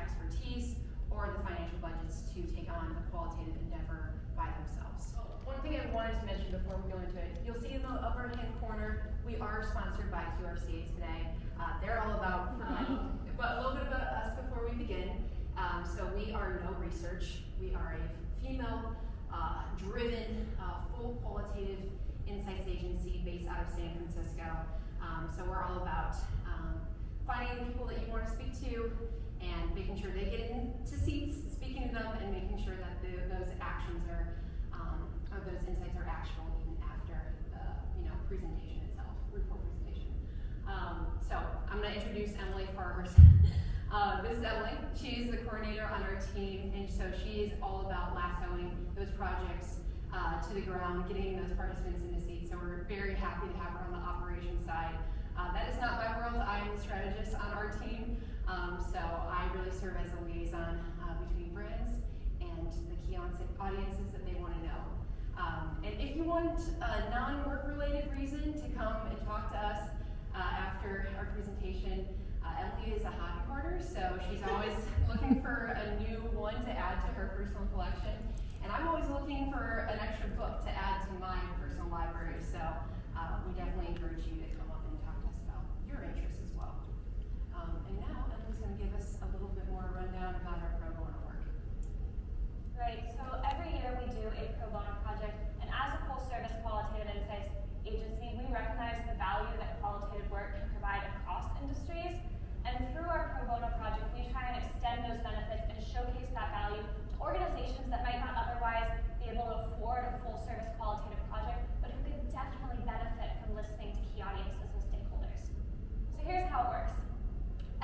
expertise or the financial budgets to take on a qualitative endeavor by themselves. One thing I wanted to mention before we go into it, you'll see in the upper hand corner, we are sponsored by QRCA today. They're all about providing, but a little bit about us before we begin. So we are No Research. We are a female driven, full qualitative insights agency based out of San Francisco. So we're all about finding the people that you want to speak to and making sure they get into seats, speaking to them, and making sure that those actions are, or those insights are actionable even after the presentation itself, report presentation. So I'm going to introduce Emily first. This is Emily. She's the coordinator on our team, and so she is all about lassoing those projects to the ground, getting those participants into seats. So we're very happy to have her on the operations side. That is not my world. I am the strategist on our team, so I really serve as a liaison between brands and the key audiences that they want to know. And if you want a non-work related reason to come and talk to us after our presentation, Emily is a hobby hoarder, so she's always looking for a new one to add to her personal collection. And I'm always looking for an extra book to add to my personal library, so we definitely encourage you to come up and talk to us about your interests as well. And now Emily's going to give us a little bit more rundown about our pro bono work. Right, so every year we do a pro bono project, and as a full service qualitative insights agency, we recognize the value that qualitative work can provide across industries. And through our pro bono project, we try and extend those benefits and showcase that value to organizations that might not otherwise be able to afford a full service qualitative project, but who could definitely benefit from listening to key audiences and stakeholders. So here's how it works.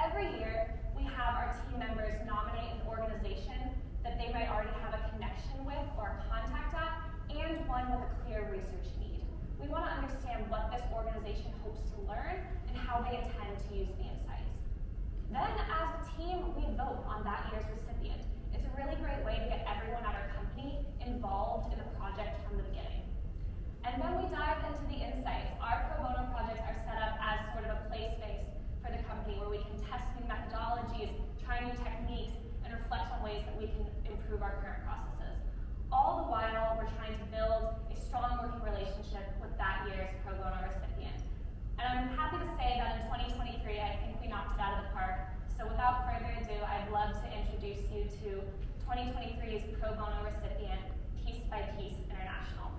Every year, we have our team members nominate an organization that they might already have a connection with or a contact at, and one with a clear research need. We want to understand what this organization hopes to learn and how they intend to use the insights. Then, as a team, we vote on that year's recipient. It's a really great way to get everyone at our company involved in the project from the beginning. And then we dive into the insights. Our pro bono projects are set up as sort of a play space for the company where we can test new methodologies, try new techniques, and reflect on ways that we can improve our current processes. All the while, we're trying to build a strong working relationship with that year's pro bono recipient. And I'm happy to say that in 2023, I think we knocked it out of the park. So without further ado, I'd love to introduce you to 2023's pro bono recipient, Piece by Piece International.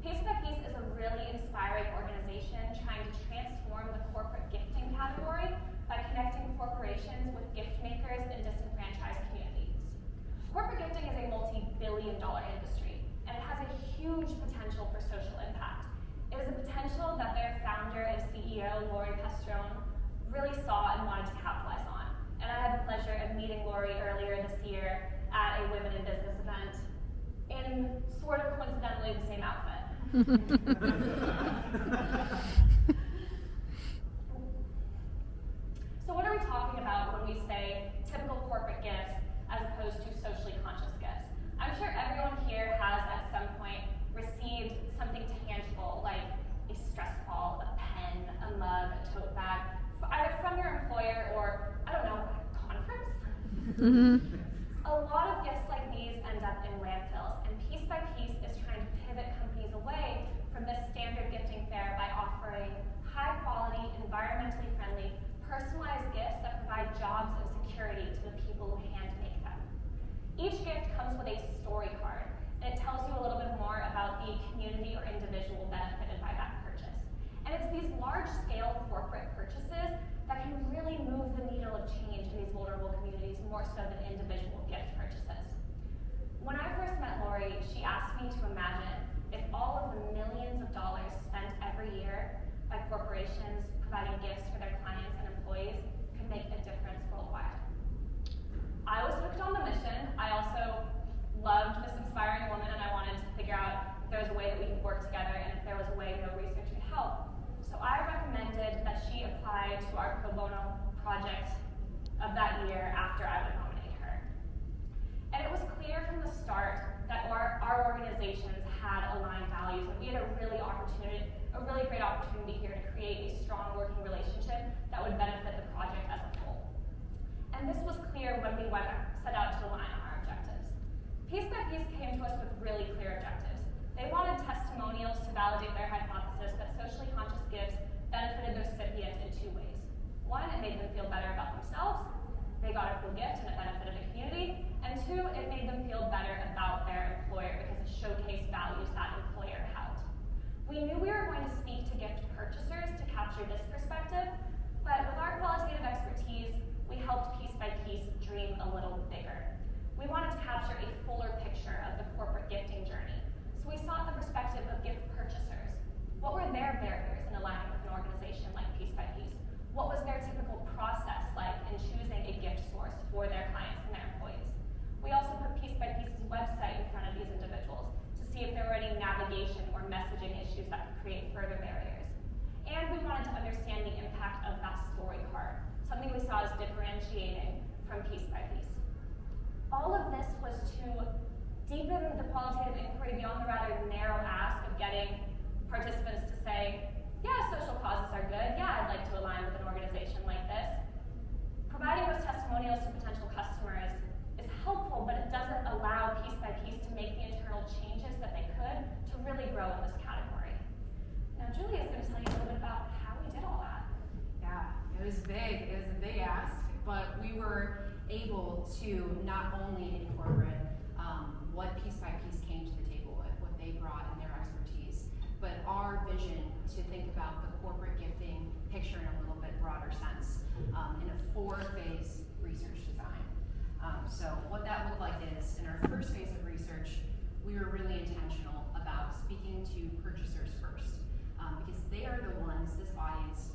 Piece by Piece is a really inspiring organization trying to transform the corporate gifting category by connecting corporations with gift makers in disenfranchised communities. Corporate gifting is a multi-billion-dollar industry, and it has a huge potential for social impact. It was a potential that their founder and CEO, Lori Pastrone, really saw and wanted to capitalize on. And I had the pleasure of meeting Lori earlier this year at a Women in Business event in sort of coincidentally the same outfit. So what are we talking about when we say typical corporate gifts as opposed to socially conscious gifts? I'm sure everyone here has at some point received something tangible like a stress ball, a pen, a mug, a tote bag, either from your employer or, I don't know, a conference? A lot of gifts like these end up in landfills, and Piece by Piece is trying to pivot companies away from this standard gifting fare by offering high quality, environmentally friendly, personalized gifts that provide jobs and security to the people who hand make them. Each gift comes with a story card, and it tells you a little bit more about the community or individual benefited by that purchase. And it's these large-scale corporate purchases that can really move the needle of change in these vulnerable communities more so than individual gift purchases. When I first met Lori, she asked me to imagine if all of the millions of dollars spent every year by corporations providing gifts for their clients and employees could make a difference worldwide. I was hooked on the mission. I also loved this inspiring woman, and I wanted to figure out if there was a way that we could work together and if there was a way No Research could help. So I recommended that she apply to our pro bono project of that year after I would nominate her. And it was clear from the start that our organizations had aligned values, and we had a really great opportunity here to create a strong working relationship that would benefit the project as a whole. two, it made them feel better about their employer because it showcased values that employer held. We knew we were going to speak to gift purchasers to capture this perspective, but with our qualitative expertise, we helped piece by piece dream a little bigger. We wanted to capture a fuller picture of the corporate gifting journey, so we sought the perspective of gift purchasers. What were their barriers in aligning with an organization like Piece by Piece? What was their typical process like in choosing a gift source for their clients and their employees? We also put Piece by Piece's website in front of these individuals to see if there were any navigation or messaging issues that could create further barriers. And we wanted to understand the impact of that story card, something we saw as differentiating from Piece by Piece. All of this was to deepen the qualitative inquiry beyond the rather narrow ask of getting participants to say, yeah, social causes are good, yeah, I'd like to align with an organization like this. Providing those testimonials to potential customers is helpful, but it doesn't allow Piece by Piece to make the internal changes that they could to really grow in this category. Now, Julia is going to tell you a little bit about how we did all that. Yeah, it was big. It was a big ask, but we were able to not only incorporate what Piece by Piece came to the table with, what they brought in their expertise, but our vision to think about the corporate gifting picture in a little bit broader sense in a 4-phase research design. So what that looked like is, in our first phase of research, we were really intentional about speaking to purchasers first, because they are the ones, this audience,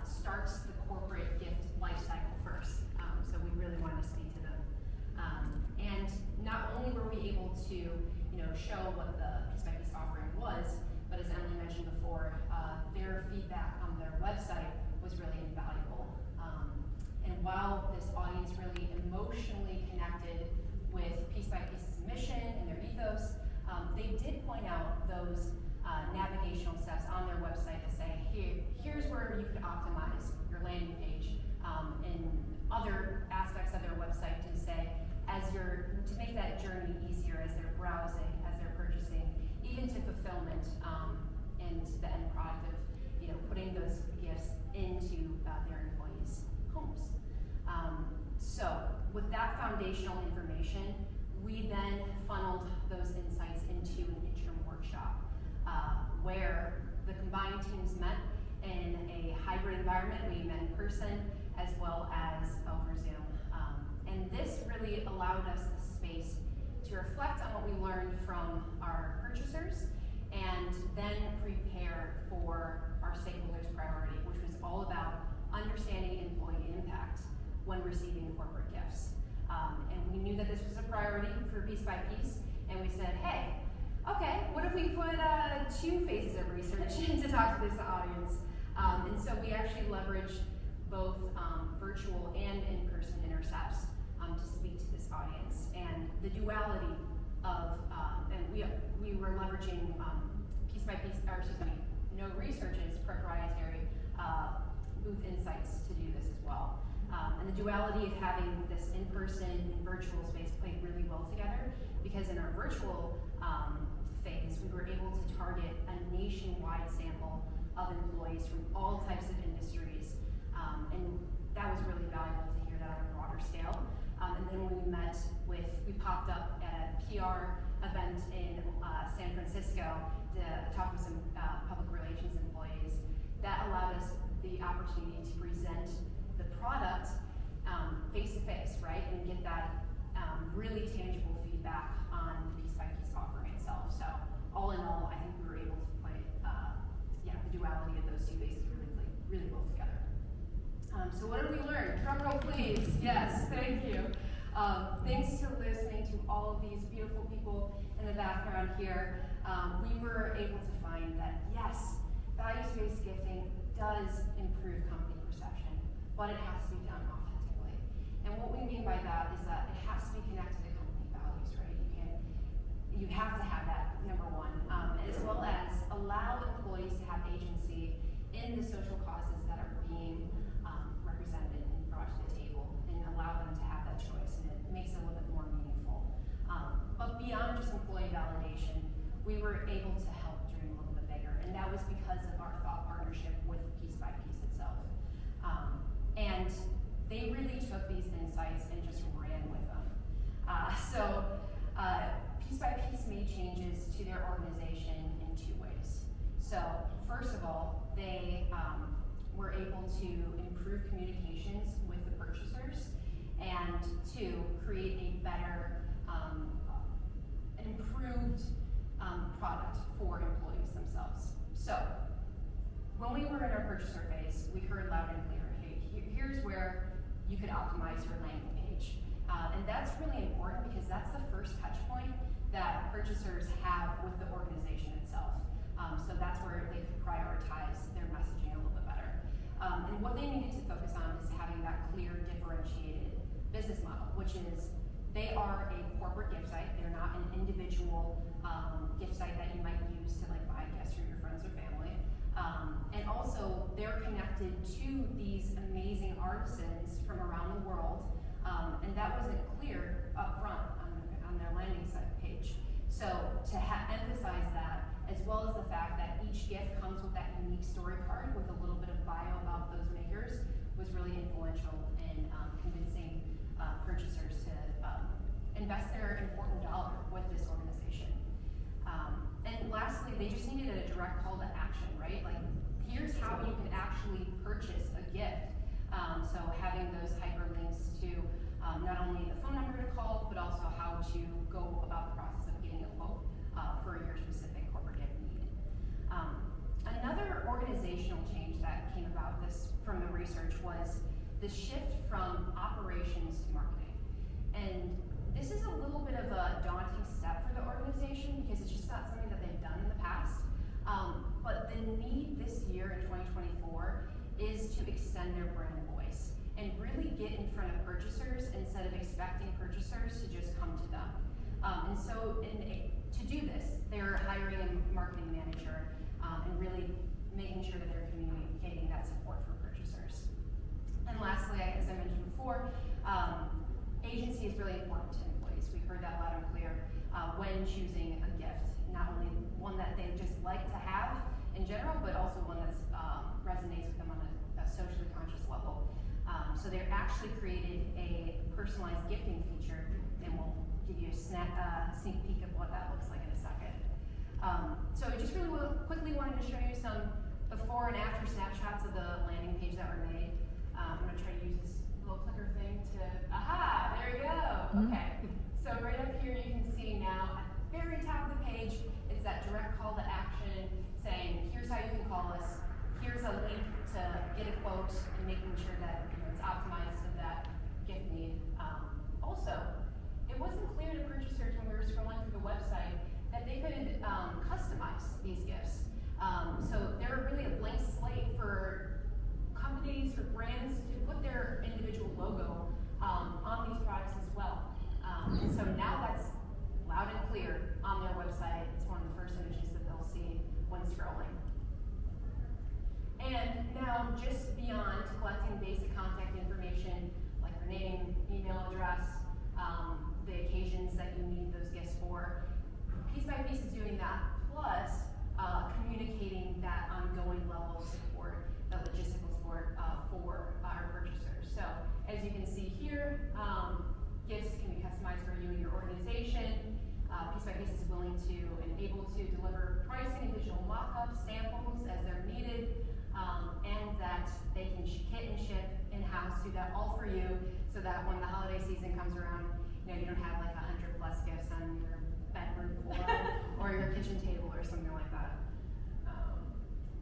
starts the corporate gift life cycle first. So we really wanted to speak to them. And not only were we able to, show what the Piece by Piece offering was, but as Emily mentioned before, their feedback on their website was really invaluable. And while this audience really emotionally connected with Piece by Piece's mission and their ethos, they did point out those navigational steps on their website to say, here's where you could optimize your landing page, and other aspects of their website to say, to make that journey easier as they're browsing, as they're purchasing, even to fulfillment, and the end product of, putting those gifts into their employees' homes. So with that foundational information, we then funneled those insights into an interim workshop, where the combined teams met in a hybrid environment. We met in person as well as over Zoom. And this really allowed us the space to reflect on what we learned from our purchasers and then prepare for our stakeholders' priority, which was all about understanding employee impact when receiving corporate gifts. And we knew that this was a priority for Piece by Piece, and we said, hey, okay, what if we put 2 phases of research to talk to this audience? And so we actually leveraged both virtual and in-person intercepts to speak to this audience. And the duality of, and we were leveraging Piece by Piece, No Research's proprietary booth insights to do this as well. And the duality of having this in-person and virtual space played really well together, because in our virtual phase, we were able to target a nationwide sample of employees from all types of industries, and that was really valuable to hear that on a broader scale. And then when we popped up at a PR event in San Francisco to talk with some public relations employees, that allowed us the opportunity to present the product face to face, right, and get that really tangible feedback on the Piece by Piece offering itself. So all in all, I think we were able to play the duality of those 2 phases really well together. So what did we learn? Drum roll, please. Yes, thank you. Thanks to listening to all of these beautiful people in the background here, we were able to find that, yes, values-based gifting does improve company perception, but it has to be done authentically. And what we mean by that is that it has to be connected to company values, right? You have to have that, number one, as well as allow employees to have agency in the social causes that are being represented and brought to the table, and allow them to have that choice, and it makes it a little bit more meaningful. But beyond just employee validation, we were able to help dream a little bit bigger, and that was because of our thought partnership with Piece by Piece itself. And they really took these insights and just ran with them. changes to their organization in 2 ways. So first of all, they were able to improve communications with the purchasers, and 2, create a better, an improved product for employees themselves. So when we were in our purchaser phase, we heard loud and clear, hey, here's where you could optimize your landing page. And that's really important because that's the first touch point that purchasers have with the organization itself. So that's where they could prioritize their messaging a little bit better. And what they needed to focus on is having that clear, differentiated business model, which is they are a corporate gift site. They're not an individual gift site that you might use to like buy gifts for your friends or family. And also, they're connected to these amazing artisans from around the world, and that wasn't clear up front on their landing site page. So to emphasize that, as well as the fact that each gift comes with that unique story card with a little bit of bio about those makers, was really influential in convincing purchasers to invest their important dollar with this organization. And lastly, they just needed a direct call to action, right? Like, here's how you can actually purchase a gift. So having those hyperlinks to not only the phone number to call, but also how to go about the process of getting a quote for your specific corporate gift need. Another organizational change that came about this from the research was the shift from operations to marketing. And this is a little bit of a daunting step for the organization because it's just not something that they've done in the past. But the need this year in 2024 is to extend their brand voice and really get in front of purchasers instead of expecting purchasers to just come to them. And so to do this, they're hiring a marketing manager and really making sure that they're communicating that support for purchasers. And lastly, as I mentioned before, agency is really important to employees. We heard that loud and clear when choosing a gift, not only one that they just like to have in general, but also one that resonates with them on a socially conscious level. So they actually created a personalized gifting feature, and we'll give you a sneak peek of what that looks like in a second. So I just really quickly wanted to show you some before and after snapshots of the landing page that were made. I'm going to try to use this little clicker thing to, aha, there we go. Okay, so right up here you can see now at the very top of the page, it's that direct call to action saying, here's how you can call us, here's a link to get a quote, and making sure that it's optimized to that gift need. Also, it wasn't clear to purchasers when we were scrolling through the website that they could customize these gifts. So they're really a blank slate for companies, for brands to put their individual logo on these products as well. And so now that's loud and clear on their website. It's one of the first images that they'll see when scrolling. And now, just beyond collecting basic contact information like your name, email address, the occasions that you need those gifts for, Piece by Piece is doing that, plus communicating that ongoing level of support, that logistical support for our purchasers. So, as you can see here, gifts can be customized for you and your organization. Piece by Piece is willing to and able to deliver pricing and digital mock-ups, samples as they're needed, and that they can kit and ship in-house, do that all for you, so that when the holiday season comes around, you don't have like 100+ gifts on your bedroom floor or your kitchen table or something like that.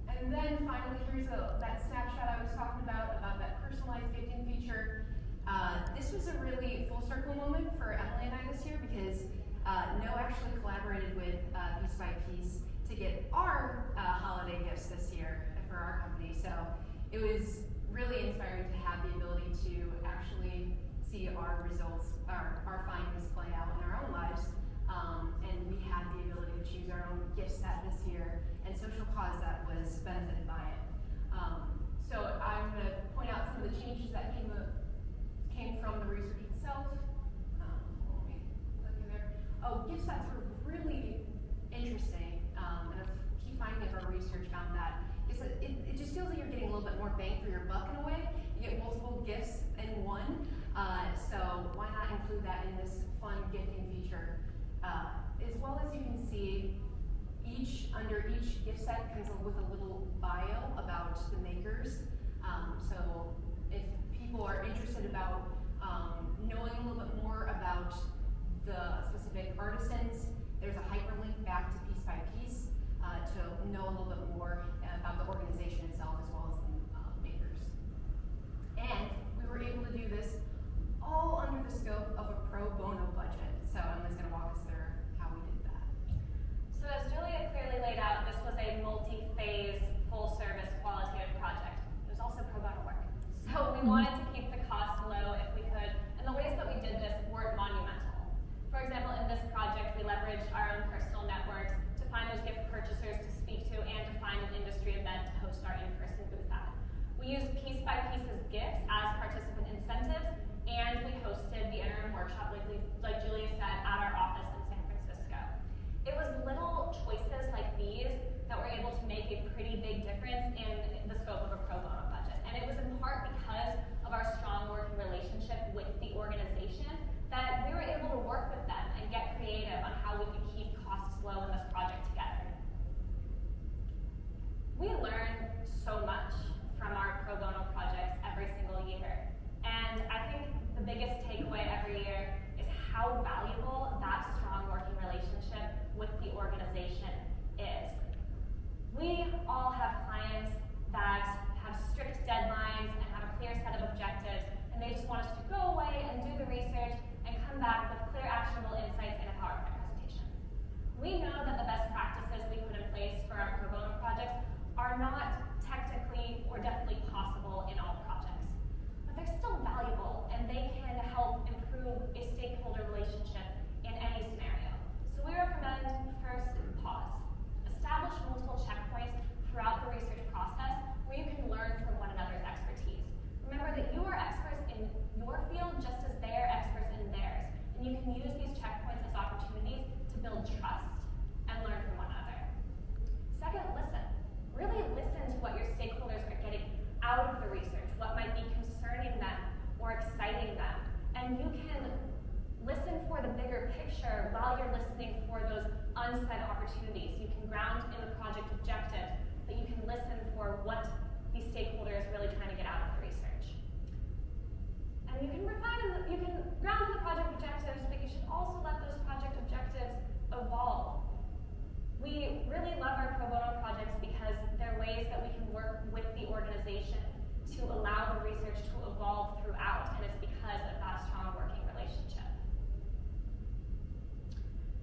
And then finally, here's that snapshot I was talking about that personalized gifting feature. This was a really full circle moment for Emily and I this year because No actually collaborated with Piece by Piece to get our holiday gifts this year for our company. So it was really inspiring to have the ability to actually see our results, our findings play out in our own lives. And we had the ability to choose our own gift set this year and social cause that was benefited by it. So I'm going to point out some of the changes that came from the research itself. Let me look in there. Oh, gift sets were really interesting. And a key finding of our research found that is that it just feels like you're getting a little bit more bang for your buck in a way. You get multiple gifts in one. So why not include that in this fun gifting feature? As well as you can see, under each gift set comes with a little bio about the makers. So if people are interested about knowing a little bit more about the specific artisans, there's a hyperlink back to Piece by Piece to know a little bit more about the organization itself as well as the makers. And we were able to do this all under the scope of a pro bono budget. So Emily's going to walk us through how we did that. So as Julia clearly laid out, this was a multi-phase, full-service, qualitative project. It was also pro bono work. So we wanted to keep the cost low if we could, and the ways that we did this weren't monumental. For example, in this project, we leveraged our own personal networks to find those gift purchasers to speak to and to find an industry event to host our in-person booth at. We used Piece by Piece's gifts as participant incentives, and we hosted the interim workshop, like Julia said, at our office in San Francisco. It was little choices like these that were able to make a pretty big difference in the scope of a pro bono budget. And it was in part because of our strong working relationship with the organization that we were able to work with them and get creative on how we could keep costs low in this project together. We learn so much from our pro bono projects every single year. And I think the biggest takeaway every year is how valuable that strong working relationship with the organization is. We all have clients that have strict deadlines and have a clear set of objectives, and they just want us to go away and do the research and come back with clear, actionable insights in a PowerPoint presentation. We know that the best practices we put in place for our pro bono projects are not technically or definitely possible in all projects, but they're still valuable and they can help improve a stakeholder relationship in any scenario. So we recommend first, pause. Establish multiple checkpoints throughout the research process where you can learn from one another's expertise. Remember that you are experts in your field just as they are experts in theirs, and you can use these checkpoints as opportunities to build trust and learn from one another. Second, listen. Really listen to what your stakeholders are getting out of the research, what might be concerning them or exciting them. And you can listen for the bigger picture while you're listening for those unsaid opportunities. You can ground in the project objectives, but you can listen for what the stakeholder is really trying to get out of the research. And you can you can ground in the project objectives, but you should also let those project objectives evolve. We really love our pro bono projects because they're ways that we can work with the organization to allow the research to evolve throughout, and it's because of that strong working relationship.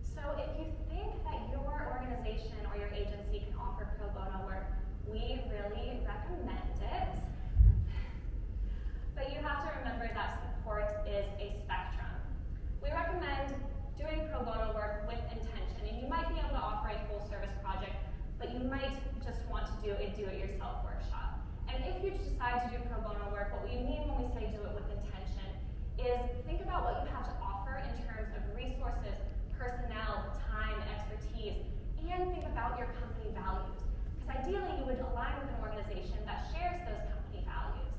So if you think that your organization or your agency can offer pro bono work, we really recommend it. But you have to remember that support is a spectrum. We recommend doing pro bono work with intention, and you might be able to offer a full service project, but you might just want to do a do-it-yourself workshop. And if you decide to do pro bono work, what we mean when we say do it with intention is think about what you have to offer in terms of resources, personnel, time, expertise, and think about your company values. Because ideally, you would align with an organization that shares those company values.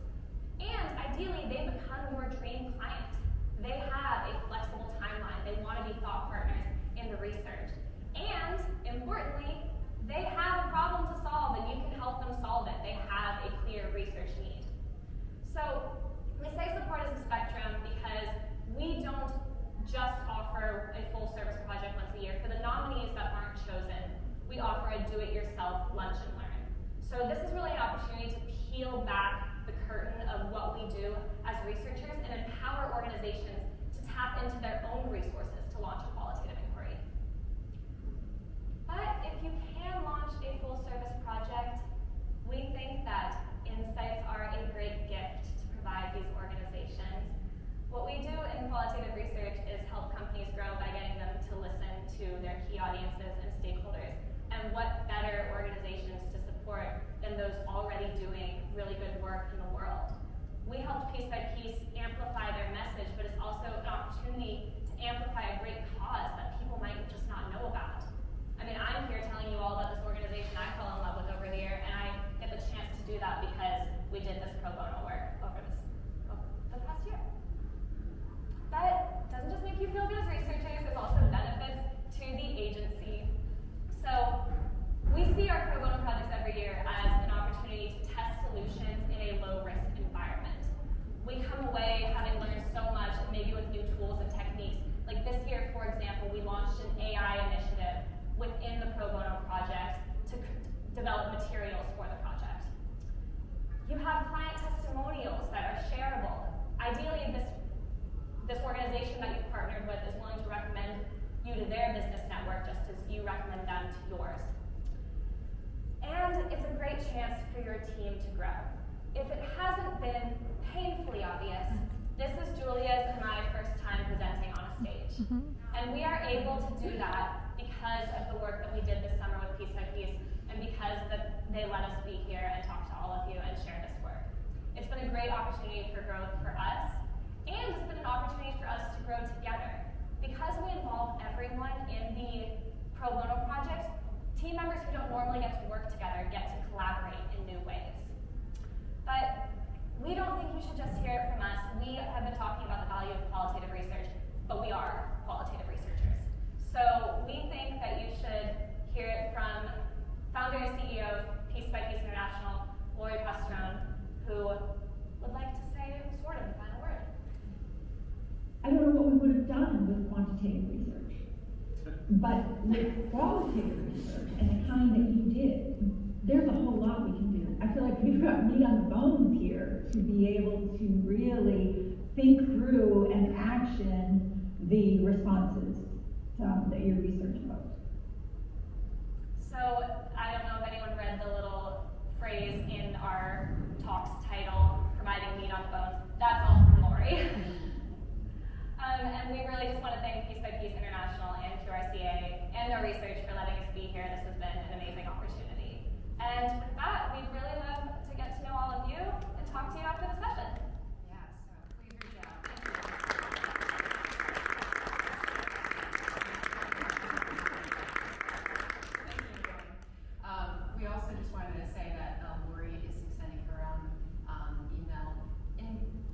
And ideally, they become your dream client. They have a flexible timeline. They want to be thought partners in the research. And importantly, they have a problem to solve and you can help them solve it. They have a clear research need. So we say support is a spectrum because we don't just offer a full service project once a year. For the nominees that aren't chosen, we offer a do-it-yourself lunch and learn. So this is really an opportunity to peel back the curtain of what we do as researchers and empower organizations to tap into their own resources to launch a qualitative inquiry. But if you can launch a full service project, we think that insights are a great gift to provide these organizations. What we do in qualitative research is help companies grow by getting them to listen to their key audiences and stakeholders. And what better organizations to support than those already doing really good work in the world. We helped Piece by Piece amplify their message, but it's also an opportunity to amplify a great cause that people might just not know about. I mean, I'm here telling you all about this organization I fell in love with over here, and I get the chance to do that because we did this pro bono work over the past year. But it doesn't just make you feel good as researchers, there's also benefits to the come away having learned so much, and maybe with new tools and techniques. Like this year, for example, we launched an AI initiative within the pro bono project to develop materials for the project. You have client testimonials that are shareable. Ideally, this organization that you've partnered with is willing to recommend you to their business network just as you recommend them to yours. And it's a great chance for your team to grow. If it hasn't been painfully obvious, this is Julia's and my first time presenting on a stage. And we are able to do that because of the work that we did this summer with Piece by Piece, and because they let us be here and talk to all of you and share this work. It's been a great opportunity for growth for us, and it's been an opportunity for us to grow together. Because we involve everyone in the pro bono project, team members who don't normally get to work together get to collaborate in new ways. But we don't think you should just hear it from us. We have been talking about the value of qualitative research, but we are qualitative researchers. So we think that you should hear it from founder and CEO of Piece by Piece International, Lori Pastrone, who would like to say sort of the final word. I don't know what we would have done with quantitative research, but with qualitative research and the kind that you did, there's a whole lot we can do. I feel like we've got meat on the bones here to be able to really think through and action the responses that your research evoked. So I don't know if anyone read the little phrase in our talk's title, providing meat on the bones. That's all from Lori. And we really just want to thank Piece by Piece International and QRCA and our research for letting us be here. This has been an amazing opportunity. And with that, we'd really love to get to know all of you and talk to you after the session. Yeah, so please reach out. Thank you. We also just wanted to say that Lori is extending her own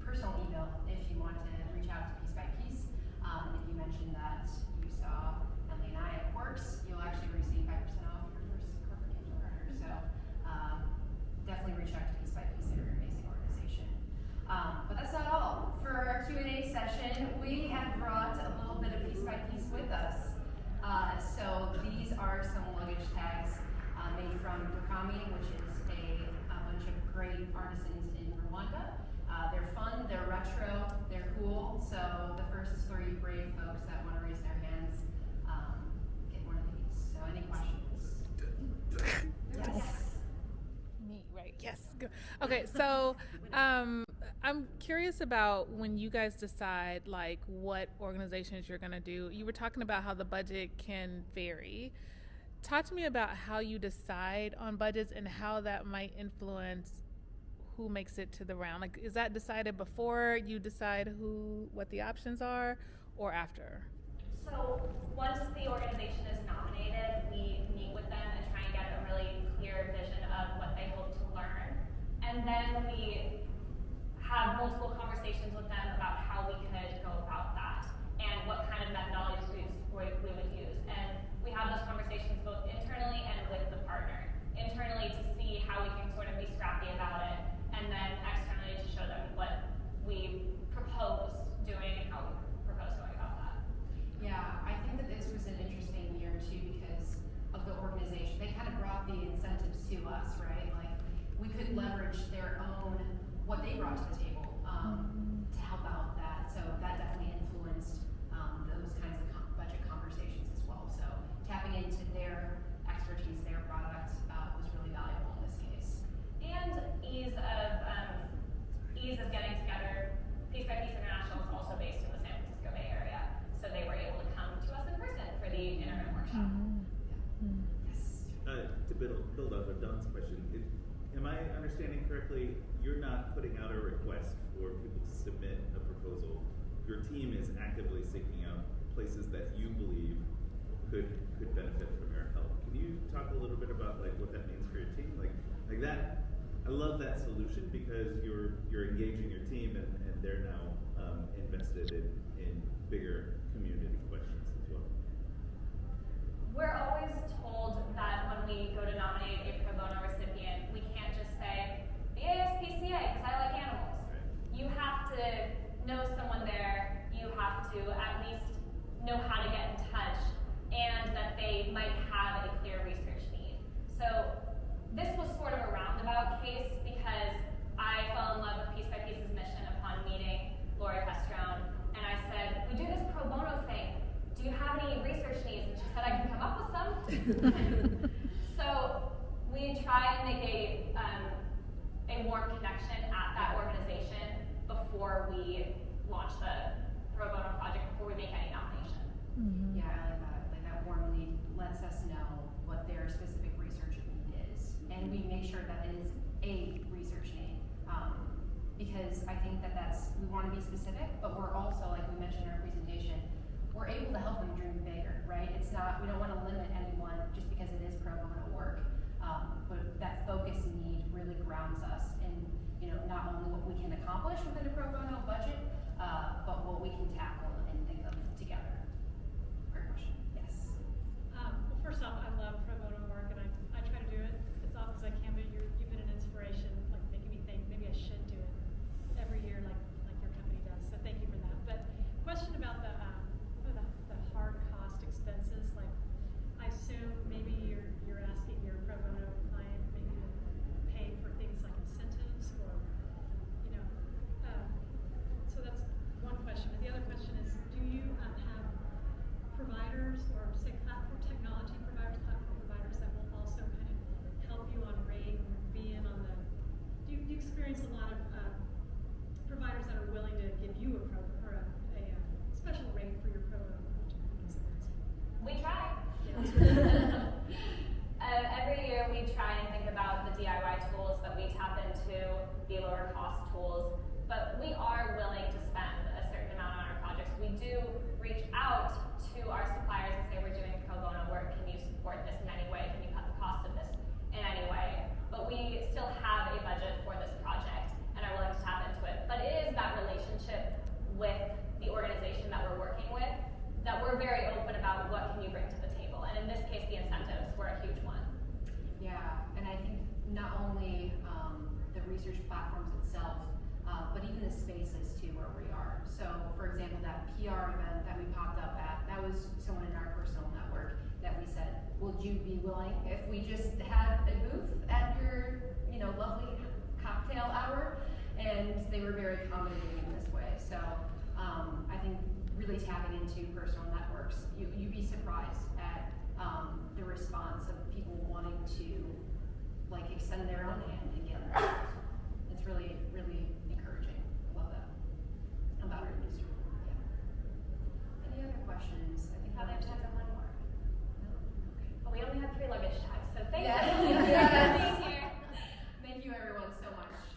personal email if you want to reach out to Piece by Piece. If you mention that you saw Emily and I at Quirks, you'll actually receive 5% off your first corporate gift order. So definitely reach out to Piece by Piece. They're an amazing organization. But that's not all. For our Q&A session, we have brought a little bit of Piece by Piece with us. So these are some luggage tags made from Dokami, which is a bunch of great artisans in Rwanda. They're fun, they're retro, they're cool. So the first 3 brave folks that want to raise their hands get one of these. So any questions? Yes. Me, right? Yes. Go. Okay, so I'm curious about when you guys decide like what organizations you're gonna do. You were talking about how the budget can vary. Talk to me about how you decide on budgets and how that might influence who makes it to the round. Like, is that decided before you decide what the options are, or after? So once the organization is nominated, we meet with them and try and get a really clear vision of what they hope to learn. And then we have multiple conversations with them about how we could go about that and what kind of methodologies we would use. And we have those conversations both internally and with the partner. Internally to see how we can sort of be scrappy about it, and then externally to show them what we propose doing and how we propose going about that. Yeah, I think that this was an interesting year too because of the organization. They kind of brought the incentives to us, right? Like we could leverage their own, what they brought to the table to help out that. So that definitely influenced those kinds of budget conversations as well. So tapping into their expertise, their product was really valuable in this case. And ease of getting together. Piece by Piece International is also based in the San Francisco Bay Area, so they were able to come to us in person for the interim workshop. Yes. To build off of Don's question, am I understanding correctly? You're not putting out a request for people to submit a proposal. Your team is actively seeking out places that you believe could benefit from your help. Can you talk a little bit about like what that means for your team? Like that. I love that solution because you're engaging your team and they're now invested in bigger community questions as well. We're always told that when we go to nominate a pro bono recipient, we can't just say the ASPCA because I like animals. Right. You have to So we try and make a warm connection at that organization before we launch the pro bono project, before we make any nomination. Mm-hmm. Yeah, I like that. Like that warm lead lets us know what their specific research need is, and we make sure that it is a research need. Because I think that we want to be specific, but we're also, like we mentioned in our presentation, we're able to help them dream bigger, right? It's not, we don't want to limit anyone just because it is pro bono work, but that focus need really grounds us in, not only what we can accomplish within a pro bono budget, but what we can tackle and think of together. Great question. Yes. Well, first off, I love pro bono work, and I try to do it as often as I can. But you've been an inspiration, like making me think maybe I should do it every year, like your company does. So thank you for that. But question about the hard cost expenses. Like, I assume maybe you're asking your pro bono client maybe to pay for things like incentives, or so that's one question. But the other question is, do you have providers, or say platform technology providers, platform providers that will also kind of help you on rate or be in on the? Do you experience a lot of providers that are willing to give you a special rate for your pro bono project? We try. Yeah. Every year we try and think about the DIY tools that we tap into, the lower cost tools, but we are willing to spend a certain amount on our projects. We do reach out to our suppliers and say, we're doing pro bono work, can you support this in any way? Can you cut the cost of this in any way? But we still have a budget for this project and are willing to tap into it. But it is that relationship with the organization that we're working with that we're very open about what can you bring to the table. And in this case, the incentives were a huge one. Yeah, and I think not only the research platforms itself, but even the spaces too where we are. So for example, that PR event that we popped up at, that was someone in our personal network that we said, would you be willing if we just had a booth at your lovely cocktail hour? And they were very accommodating in this way. So I think really tapping into personal networks, you'd be surprised at the response of people wanting to extend their own hand and get involved. It's really, really encouraging. I love that about our industry. Yeah. Any other questions? I think Have we have time for one more? No? Okay. But we only have 3 luggage tags, so thanks Yeah. everyone for Yes. being here. Thank you everyone so much.